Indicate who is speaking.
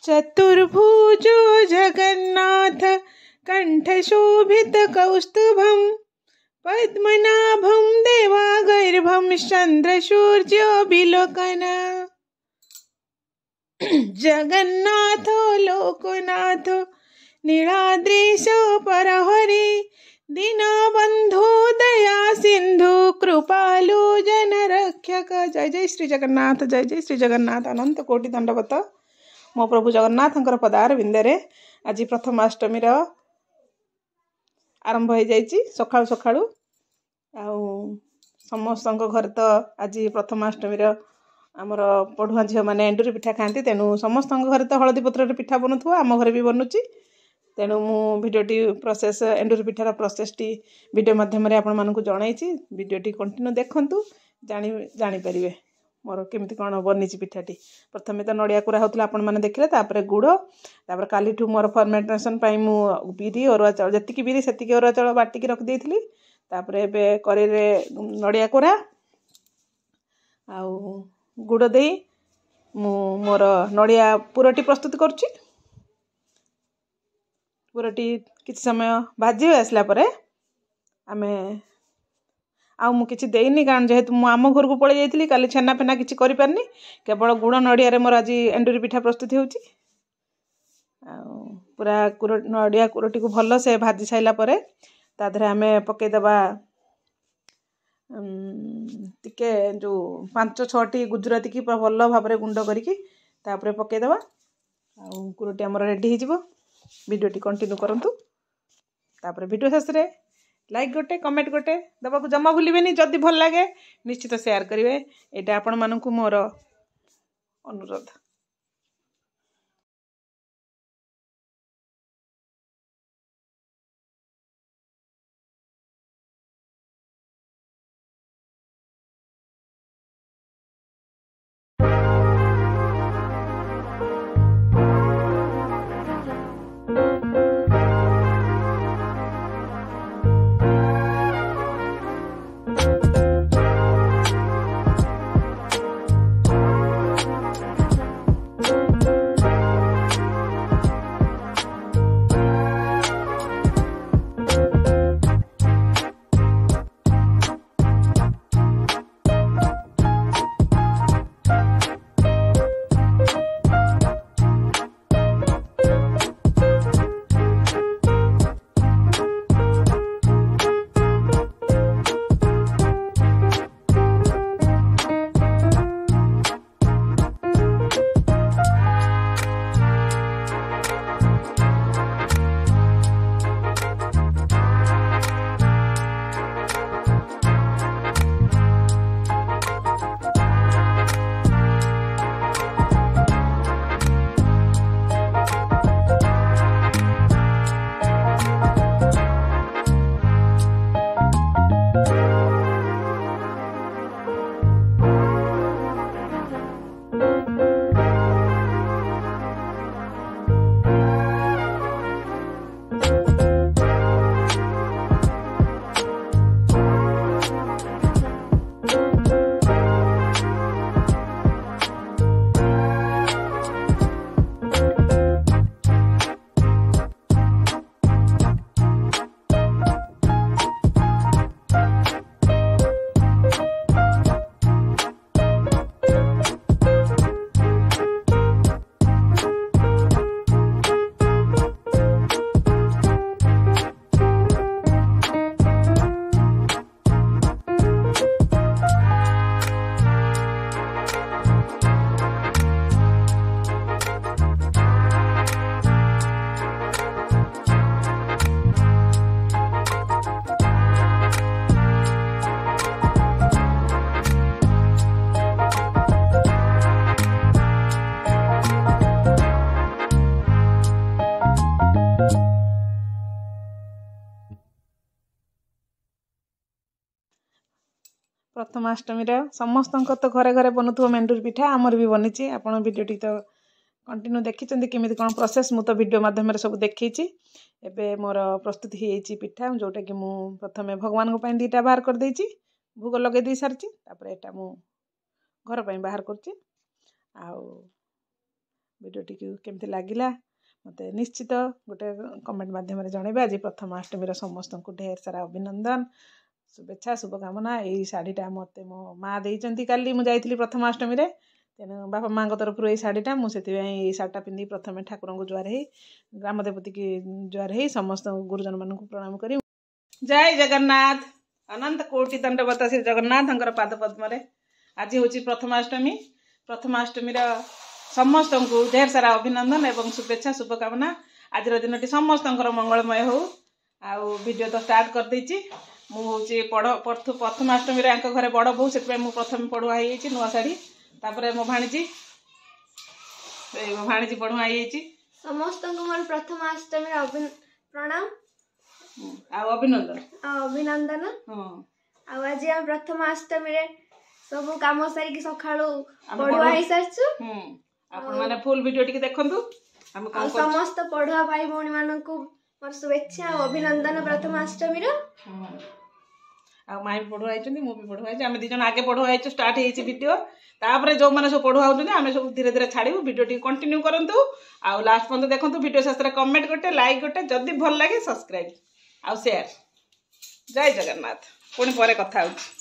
Speaker 1: चतुर्भुजो जगन्नाथ कंठशोभित कौस्तुभं पद्मनाभं देवागर्भं चन्द्रसूर्योऽभिलोकन जगन्नाथो लोकनाथो नीलाद्रीशो परहरि दीनबन्धु दया सिंधु कृपालु जन रक्षक। जय जय श्री जगन्नाथ, जय जय श्री जगन्नाथ। अनंत कोटि दंडवत मो प्रभु जगन्नाथंकर पदार बिंदरे आज प्रथमाष्टमी आरंभ हो जाइए सकाळु सकाळु आ समस्त घर तो आज प्रथमाष्टमी आमर पढ़ुआ झील मैंने एंडुरी पिठा खाती तेणु समस्त घर तो हलदी पत्र पिठा बनू आम घर भी बनुची तेणु मु भिडियोटी प्रोसेस एंडुरी पिठार प्रोसेसटी वीडियो माध्यम आपण मानक जनईची वीडियोटी कंटिन्यू देखंतु जानीपर मोर केमती कौन बनी पिठाटी। प्रथम तो नड़िया कोरा होता आपण मैंने देखले गुड़ तापर काली मोर फर्मेंटेशन मु बिरी अरुआ चाउल जी बिरी से अरुआ चाउल बाटिकी रखी एबे कड़े नड़िया कोरा आउ गुड़ दे मोर नड़िया पुरटी प्रस्तुत करुच्ची। पुरटी किसी समय भाजी आसला परे आमे आउ मु किछि देइनी कारण जेहेतु मु आम घर को पळै जाइतली काली छेना फेना किछि करि पारनी केवल गुड़ नड़िया रे मोर आज एंडुरी पिठा प्रस्तुत होउची। पूरा नड़िया कुरटी को भल से भाजी साइला परे ता धरे आमे पके दबा टिके जो 5-6टी गुजराती की भल भाबरे गुंड करिकी तापरे पके दबा आ कुरटी हमर रेडी हो जिवो। वीडियोटी कंटिन्यू करंतु तापरे वीडियो शेष रे लाइक गोटे कमेंट गोटे दबाकू जमा भूलिबेनी। जदि भल लागे निश्चित शेयर करिवे एटा आपण मानकू मोर अनुरोध। प्रथमाष्टमी समस्त तो घरे घरे बनू मेंडुरी पिठा आमर भी बनी आपण वीडियोटी तो कंटिन्यू देखी केमी कौन प्रोसेस मु तो वीडियो माध्यम सब देखी एबे मोर प्रस्तुत हो पिठा जोटा कि मु प्रथमे भगवान को 2टा बाहर कर देछि भोग लगे दे सारी तापर एटा मु घर बाहर करछि आ भिडियोटी केमती लगिला मते निश्चित गोटे कमेंट माध्यम जनइबे। आज प्रथमाष्टमी समस्त को ढेर सारा अभिनंदन शुभेच्छा शुभकामना। यही शाढ़ीटा मते मो माँ देइचंती काली मु जाइथिली प्रथमाष्टमी रे तेणु बापा माँ तरफ यही शाढ़ीटा मुझे शाढ़ीटा पिंधि प्रथम ठाकुर को जुआर ही ग्राम देवती की जुआर ही समस्त गुरुजन मान प्रणाम करी जय जगन्नाथ अनंत कोटि दंडवत श्री जगन्नाथ पाद पद्म। आज हूँ प्रथमाष्टमी प्रथमाष्टमी समस्त को ढेर सारा अभिनंदन एवं शुभेच्छा शुभकामना। आज दिन समस्त मंगलमय हो आउ वीडियो तो स्टार्ट कर देछि। मुझे प्रथमाष्टमी घरे बड़ बो से प्रथम पढ़ुआ नुआ शाढ़ी तापर मो भाणीजी पढ़ुआ
Speaker 2: समस्त प्रथमाष्टमी प्रणाम
Speaker 1: अभिनंदन
Speaker 2: आज हम प्रथमाष्टमी सब काम सारी सका पढ़ुआ हो सारी
Speaker 1: आपण माने फुल वीडियो टिके देखंतु हम
Speaker 2: समस्त पढ़ुआ भाई भौणी मानन को मोर शुभेच्छा और अभिनंदन प्रथमाष्टमी रो
Speaker 1: माँ भी पढ़ुआ मु भी पढ़ुआ आम दी जन आगे पढ़ुआ स्टार्ट हो वीडियो तापर जो मैंने सब पढ़ुआ होती आम सब धीरे धीरे छाड़ू वीडियो टी कंटिन्यू करंतु आ लास्ट पर्यंत देखंतु वीडियो शेष कमेंट गोटे लाइक गोटे जदि भल लगे सब्सक्राइब आउ शेयर। जय जगन्नाथ पुणी पर कथा होची।